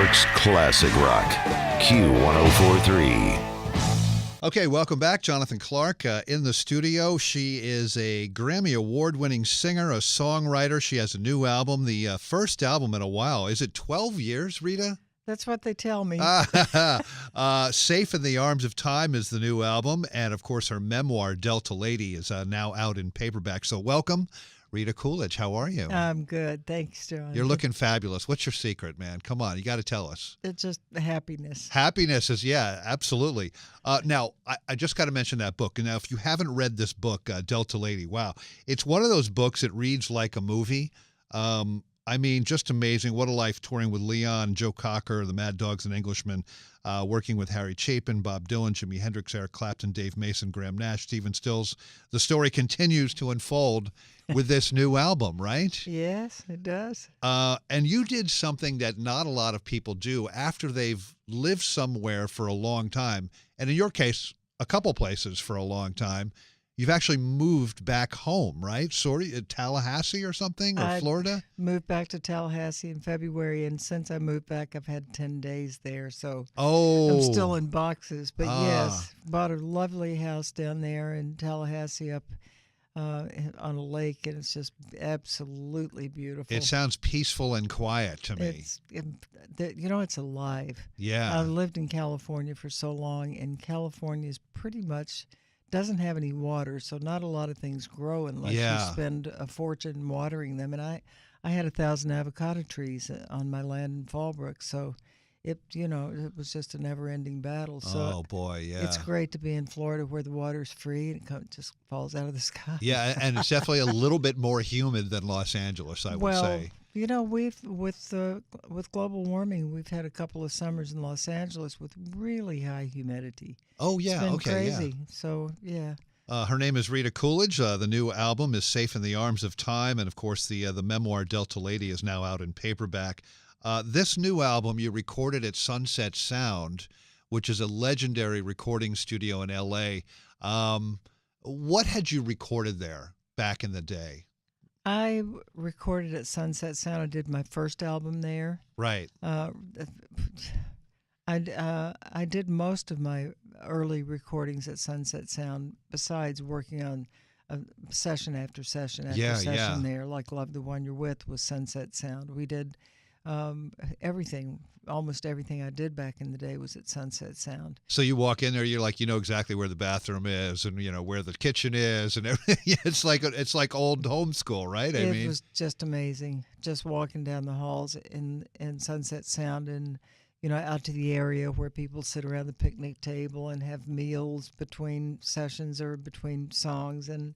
York's classic rock. Q1043. Okay, welcome back. Jonathan Clark in the studio. She is a Grammy Award-winning singer, a songwriter. She has a new album, the first album in a while. Is it 12 years, Rita? That's what they tell me. Safe in the Arms of Time is the new album. And, of course, her memoir, Delta Lady, is now out in paperback. So welcome, Rita Coolidge. How are you? I'm good. Thanks, John. You're looking fabulous. What's your secret, man? Come on. You got to tell us. It's just happiness. Happiness is, yeah, absolutely. Now, I just got to mention that book. And now, if you haven't read this book, Delta Lady, wow. It's one of those books that reads like a movie. I mean, just amazing. What a life touring with Leon, Joe Cocker, the Mad Dogs and Englishmen, working with Harry Chapin, Bob Dylan, Jimi Hendrix, Eric Clapton, Dave Mason, Graham Nash, Stephen Stills. The story continues to unfold with this new album, right? Yes, it does. And you did something that not a lot of people do after they've lived somewhere for a long time. And in your case, a couple places for a long time. You've actually moved back home, right? Sort of Tallahassee or something, or Florida? Moved back to Tallahassee in February, and since I moved back, I've had 10 days there. So I'm still in boxes. But yes, bought a lovely house down there in Tallahassee up on a lake, and it's just absolutely beautiful. It sounds peaceful and quiet to me. It's alive. Yeah. I've lived in California for so long, and California is pretty much doesn't have any water, so not a lot of things grow unless you spend a fortune watering them. And I had 1,000 avocado trees on my land in Fallbrook, so it was just a never-ending battle. So it's great to be in Florida where the water's free and it just falls out of the sky. Yeah, and it's definitely a little bit more humid than Los Angeles, I would say. We've with global warming, we've had a couple of summers in Los Angeles with really high humidity. Oh yeah, it's been crazy. Yeah. So yeah. Her name is Rita Coolidge. The new album is Safe in the Arms of Time, and of course the memoir Delta Lady is now out in paperback. This new album you recorded at Sunset Sound, which is a legendary recording studio in L.A. What had you recorded there back in the day? I recorded at Sunset Sound. I did my first album there. Right. I did most of my early recordings at Sunset Sound, besides working on session after session after session there, like Love the One You're With was Sunset Sound. We did everything. Almost everything I did back in the day was at Sunset Sound. So you walk in there, you're like, you know exactly where the bathroom is, and you know where the kitchen is, and everything. It's like old homeschool, right? It was just amazing, just walking down the halls in Sunset Sound, and out to the area where people sit around the picnic table and have meals between sessions or between songs, and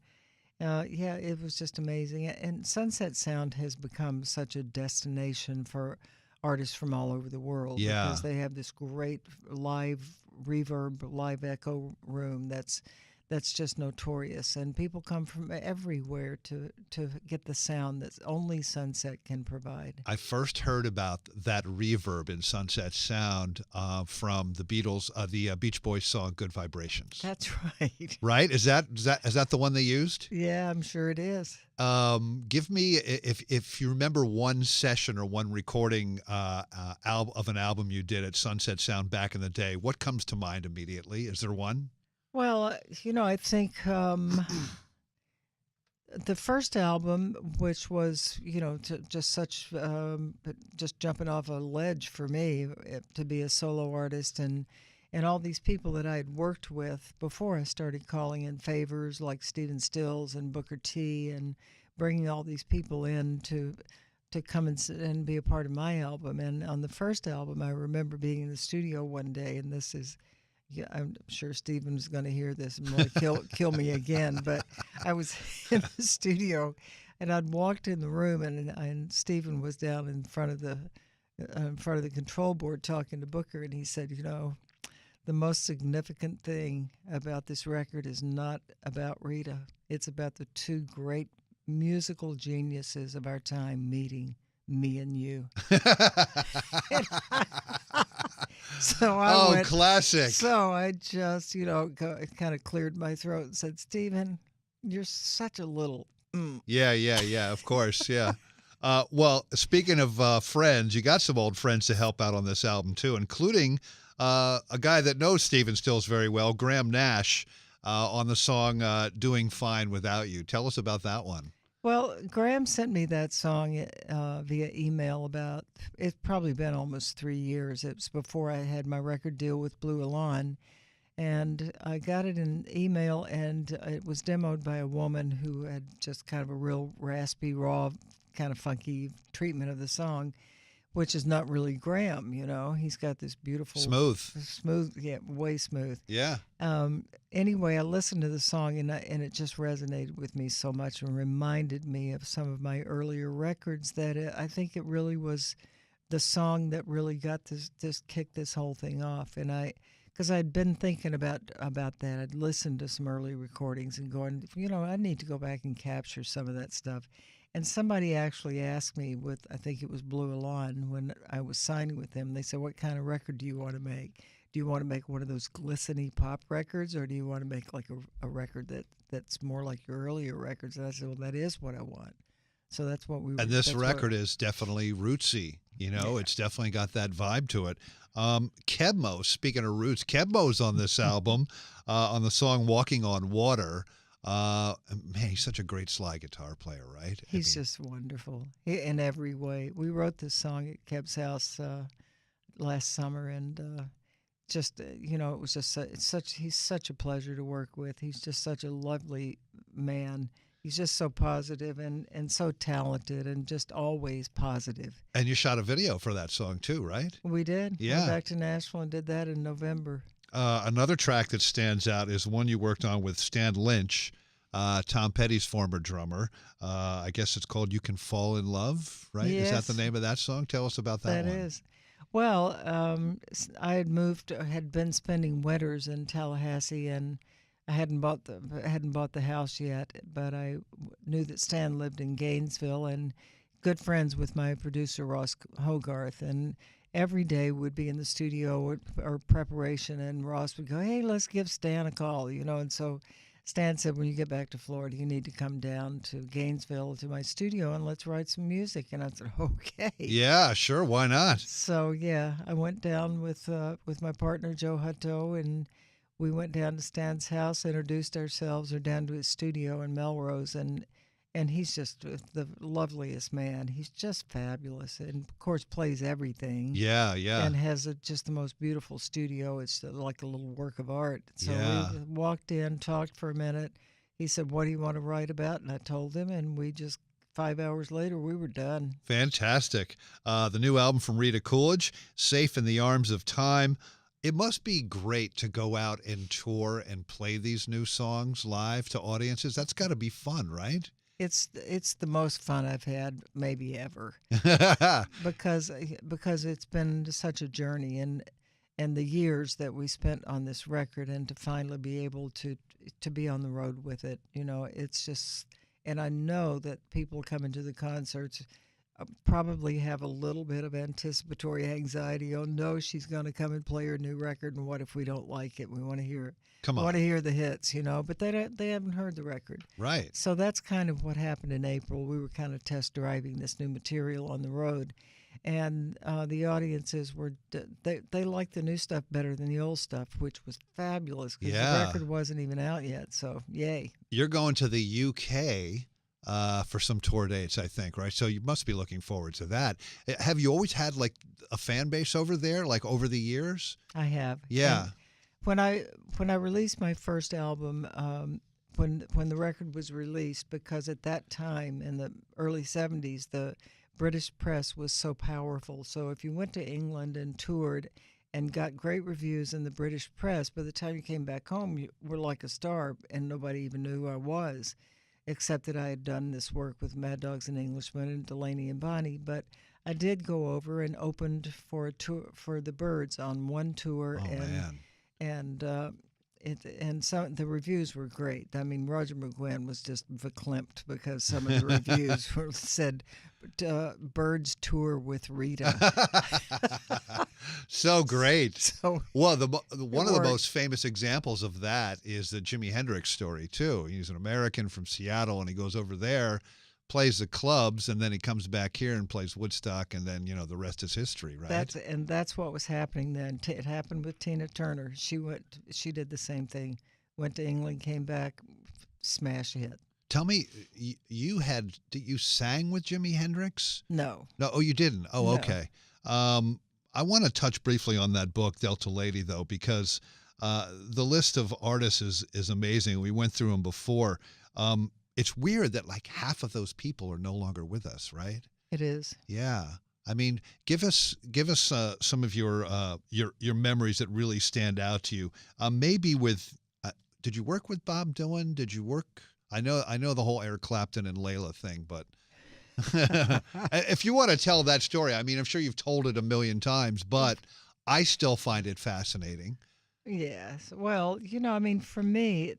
it was just amazing. And Sunset Sound has become such a destination for artists from all over the world because they have this great live reverb, live echo room that's just notorious, and people come from everywhere to get the sound that only Sunset can provide. I first heard about that reverb in Sunset Sound from the Beatles, the Beach Boys song "Good Vibrations." That's right. Right? Is that the one they used? Yeah, I'm sure it is. Give me, if you remember one session or one recording of an album you did at Sunset Sound back in the day. What comes to mind immediately? Is there one? Well, I think the first album, which was, just jumping off a ledge for me to be a solo artist, and all these people that I had worked with before I started calling in favors like Stephen Stills and Booker T, and bringing all these people in to come and be a part of my album. And on the first album, I remember being in the studio one day, and this is... Yeah, I'm sure Stephen's going to hear this and want to kill me again. But I was in the studio, and I'd walked in the room, and Stephen was down in front of the control board talking to Booker, and he said, the most significant thing about this record is not about Rita. It's about the two great musical geniuses of our time meeting, me and you. So I went, classic. So I just, kind of cleared my throat and said, Stephen, you're such a little... Yeah, of course, yeah. Well, speaking of friends, you got some old friends to help out on this album too, including a guy that knows Stephen Stills very well, Graham Nash, on the song "Doing Fine Without You." Tell us about that one. Well, Graham sent me that song via email about, it's probably been almost 3 years. It was before I had my record deal with Blue Elan. And I got it in email, and it was demoed by a woman who had just kind of a real raspy, raw, kind of funky treatment of the song, which is not really Graham, you know. He's got this beautiful, Smooth. yeah, way smooth. Yeah. Anyway, I listened to the song, and it just resonated with me so much and reminded me of some of my earlier records that I think it really was the song that really got this kicked this whole thing off. And because I'd been thinking about that. I'd listened to some early recordings and going, I need to go back and capture some of that stuff. And somebody actually asked me I think it was Blue Elan, when I was signing with them, they said, what kind of record do you want to make? Do you want to make one of those glistening pop records, or do you want to make like a record that's more like your earlier records? And I said, well, that is what I want. So that's what we were. And this record is definitely rootsy. It's definitely got that vibe to it. Kebmo, speaking of roots, Kebmo's on this album, on the song Walking on Water. Man, he's such a great slide guitar player, right? He's just wonderful in every way. We wrote this song at Keb's house last summer, and it was just he's such a pleasure to work with. He's just such a lovely man. He's just so positive and so talented and just always positive. And you shot a video for that song too, right? We did. Yeah. Went back to Nashville and did that in November. Another track that stands out is one you worked on with Stan Lynch, Tom Petty's former drummer. I guess it's called "You Can Fall in Love," right? Yes. Is that the name of that song? Tell us about that one. That is. Well, I had been spending winters in Tallahassee, and I hadn't bought the house yet, but I knew that Stan lived in Gainesville, and good friends with my producer Ross Hogarth, and every day would be in the studio or preparation, and Ross would go, "Hey, let's give Stan a call," and so Stan said, when you get back to Florida, you need to come down to Gainesville to my studio and let's write some music. And I said, okay. Yeah, sure. Why not? So, yeah, I went down with my partner, Joe Hutto, and we went down to Stan's house, introduced ourselves, or down to his studio in Melrose, and he's just the loveliest man. He's just fabulous, and of course plays everything. Yeah, yeah. And has just the most beautiful studio. It's like a little work of art. So yeah. We walked in, talked for a minute. He said, "What do you want to write about?" And I told him, and we just 5 hours later we were done. Fantastic. The new album from Rita Coolidge, "Safe in the Arms of Time." It must be great to go out and tour and play these new songs live to audiences. That's got to be fun, right? It's the most fun I've had maybe ever because it's been such a journey, and the years that we spent on this record, and to finally be able to be on the road with it, it's just, and I know that people coming to the concerts probably have a little bit of anticipatory anxiety. Oh no, she's going to come and play her new record, and what if we don't like it? We want to hear it. Come on. Want to hear the hits, but they haven't heard the record. Right. So that's kind of what happened in April. We were kind of test driving this new material on the road, and the audiences they liked the new stuff better than the old stuff, which was fabulous because the record wasn't even out yet. So yay! You're going to the UK for some tour dates, I think, right? So you must be looking forward to that. Have you always had like a fan base over there, like over the years? I have. Yeah. And when I released my first album, when the record was released, because at that time in the early 70s, the British press was so powerful. So if you went to England and toured and got great reviews in the British press, by the time you came back home, you were like a star, and nobody even knew who I was, except that I had done this work with Mad Dogs and Englishmen and Delaney and Bonnie. But I did go over and opened for a tour for the Byrds on one tour. Oh, man. And some the reviews were great. I mean, Roger McGuinn was just verklempt because some of the reviews said Byrds tour with Rita. So great. So well, one of the most famous examples of that is the Jimi Hendrix story too. He's an American from Seattle, and he goes over there, plays the clubs, and then he comes back here and plays Woodstock, and then the rest is history, right? That's what was happening then. It happened with Tina Turner. She did the same thing. Went to England, came back, smash hit. Tell me, you sang with Jimi Hendrix? No. No, oh, you didn't. Oh, No. okay. I want to touch briefly on that book, Delta Lady, though, because the list of artists is amazing. We went through them before. It's weird that like half of those people are no longer with us, right? It is. Yeah. I mean, give us some of your memories that really stand out to you. Maybe with, did you work with Bob Dylan? Did you work? I know the whole Eric Clapton and Layla thing, but if you want to tell that story, I mean, I'm sure you've told it a million times, but I still find it fascinating. Yes. Well, I mean, for me,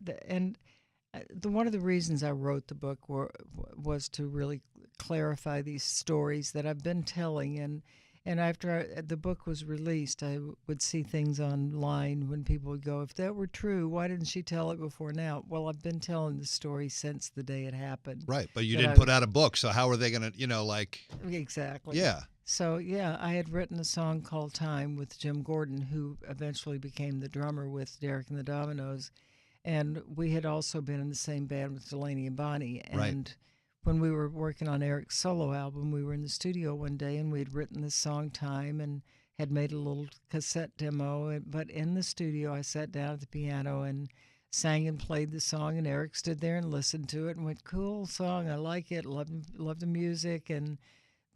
one of the reasons I wrote the book was to really clarify these stories that I've been telling, and after the book was released, I would see things online when people would go, "If that were true, why didn't she tell it before now?" Well, I've been telling the story since the day it happened. Right, but you didn't put out a book, so how are they going to, like? Exactly. Yeah. So, yeah, I had written a song called Time with Jim Gordon, who eventually became the drummer with Derek and the Dominoes. And we had also been in the same band with Delaney and Bonnie. And Right. when we were working on Eric's solo album, we were in the studio one day and we had written this song Time and had made a little cassette demo. But in the studio, I sat down at the piano and sang and played the song. And Eric stood there and listened to it and went, "Cool song, I like it, love the music." And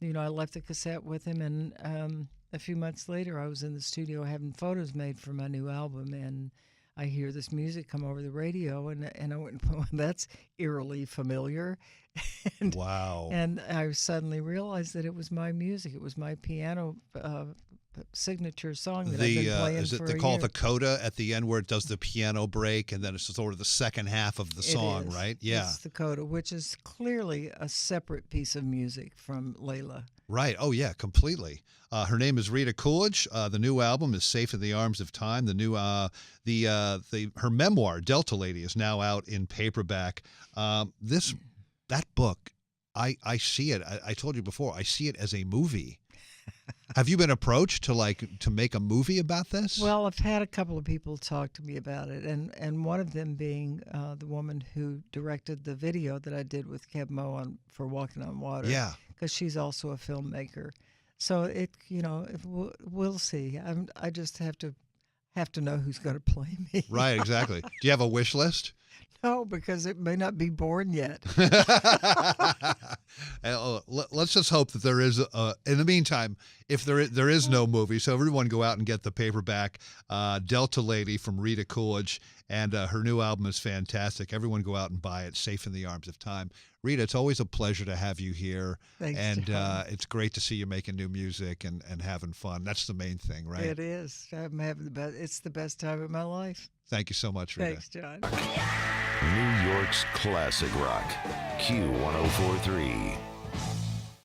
I left the cassette with him, and a few months later, I was in the studio having photos made for my new album, and I hear this music come over the radio, and I went, "Well, that's eerily familiar." and, Wow. And I suddenly realized that it was my music. It was my piano signature song that I've been playing is it for they a call year. it the coda at the end where it does the piano break, and then it's sort of the second half of the song, It is. right? Yeah. It's the coda, which is clearly a separate piece of music from Layla. Right. Oh, yeah, completely. Her name is Rita Coolidge. The new album is "Safe in the Arms of Time." The new, her memoir, Delta Lady, is now out in paperback. That book, I see it. I told you before, I see it as a movie. Have you been approached to make a movie about this? Well, I've had a couple of people talk to me about it, and one of them being the woman who directed the video that I did with Keb Mo for Walking on Water. Yeah. Because she's also a filmmaker. So we'll see. I just have to know who's going to play me. Right, exactly. Do you have a wish list? No, because it may not be born yet. Let's just hope that there is. In the meantime, if there is no movie, so everyone go out and get the paperback, Delta Lady from Rita Coolidge, and her new album is fantastic. Everyone go out and buy it. Safe in the Arms of Time. Rita, it's always a pleasure to have you here. Thanks, and John. it's great to see you making new music and having fun. That's the main thing, right? It is. I'm having the best. It's the best time of my life. Thank you so much, Rita. Thanks, John. New York's classic rock, Q1043.